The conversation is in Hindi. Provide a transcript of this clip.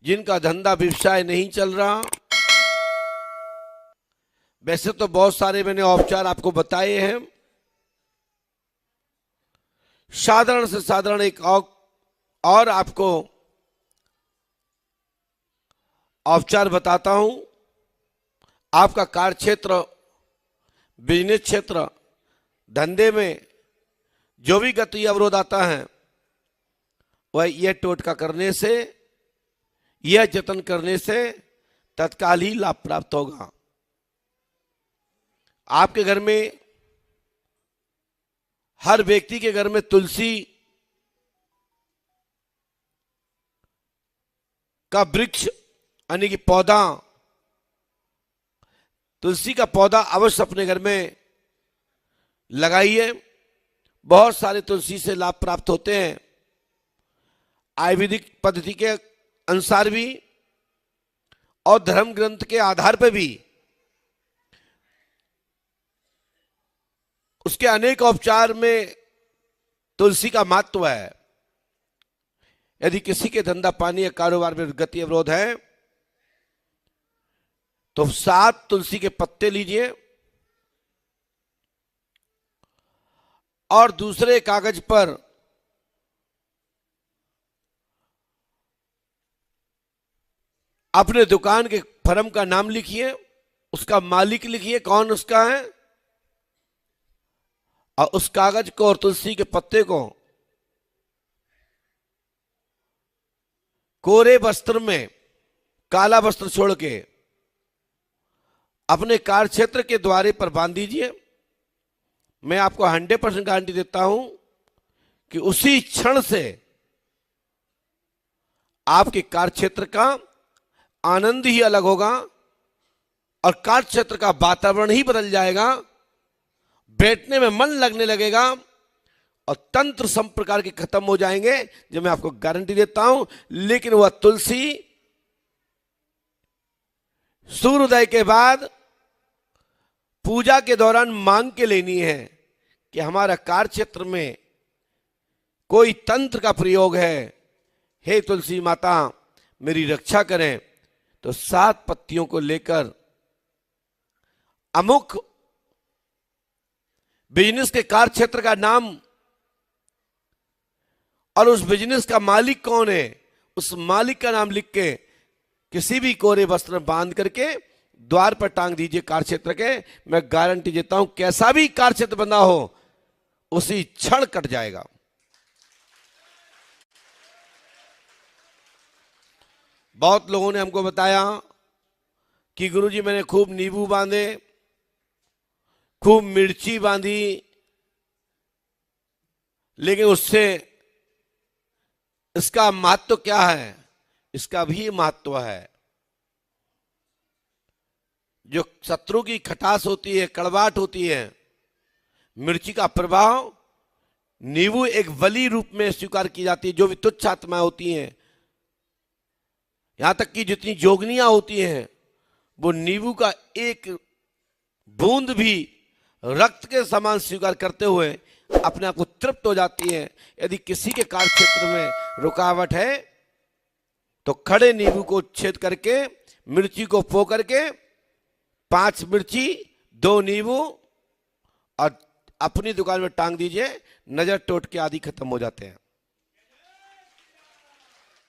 जिनका धंधा व्यवसाय नहीं चल रहा, वैसे तो बहुत सारे मैंने उपचार आपको बताए हैं, साधारण से साधारण एक और आपको उपचार बताता हूं। आपका कार्य क्षेत्र, बिजनेस क्षेत्र, धंधे में जो भी गति अवरोध आता है, वह यह टोटका करने से, यह जतन करने से तत्काल ही लाभ प्राप्त होगा। आपके घर में, हर व्यक्ति के घर में तुलसी का वृक्ष यानी कि पौधा, तुलसी का पौधा अवश्य अपने घर में लगाइए। बहुत सारे तुलसी से लाभ प्राप्त होते हैं, आयुर्वेदिक पद्धति के अनुसार भी और धर्म ग्रंथ के आधार पर भी उसके अनेक उपचार में तुलसी का महत्व है। यदि किसी के धंधा पानी या कारोबार में गति अवरोध है तो 7 तुलसी के पत्ते लीजिए और दूसरे कागज पर अपने दुकान के फर्म का नाम लिखिए, उसका मालिक लिखिए, कौन उसका है, और उस कागज को और तुलसी के पत्ते को कोरे वस्त्र में, काला वस्त्र छोड़ के अपने कार्य क्षेत्र के द्वारे पर बांध दीजिए। मैं आपको 100% गारंटी देता हूं कि उसी क्षण से आपके कार्य क्षेत्र का आनंद ही अलग होगा और कार्य क्षेत्र का वातावरण ही बदल जाएगा, बैठने में मन लगने लगेगा और तंत्र सब प्रकार के खत्म हो जाएंगे, जो मैं आपको गारंटी देता हूं। लेकिन वह तुलसी सूर्योदय के बाद पूजा के दौरान मांग के लेनी है कि हमारा कार्य क्षेत्र में कोई तंत्र का प्रयोग है, हे तुलसी माता मेरी रक्षा करें। तो 7 पत्तियों को लेकर अमुक बिजनेस के कार्य क्षेत्र का नाम और उस बिजनेस का मालिक कौन है, उस मालिक का नाम लिख के किसी भी कोरे वस्त्र में बांध करके द्वार पर टांग दीजिए कार्य क्षेत्र के। मैं गारंटी देता हूं कैसा भी कार्य क्षेत्र बना हो उसी क्षण कट जाएगा। बहुत लोगों ने हमको बताया कि गुरुजी मैंने खूब नींबू बांधे, खूब मिर्ची बांधी, लेकिन उससे इसका महत्व क्या है? इसका भी महत्व है। जो शत्रु की खटास होती है, कड़वाहट होती है, मिर्ची का प्रभाव नींबू एक बलि रूप में स्वीकार की जाती है। जो भी तुच्छ आत्माएं होती हैं, यहां तक कि जितनी जोगनियां होती हैं, वो नींबू का एक बूंद भी रक्त के समान स्वीकार करते हुए अपने आप को तृप्त हो जाती है। यदि किसी के कार्य क्षेत्र में रुकावट है तो खड़े नींबू को छेद करके, मिर्ची को पो करके, 5 मिर्ची 2 नींबू और अपनी दुकान में टांग दीजिए, नजर टोटके आदि खत्म हो जाते हैं।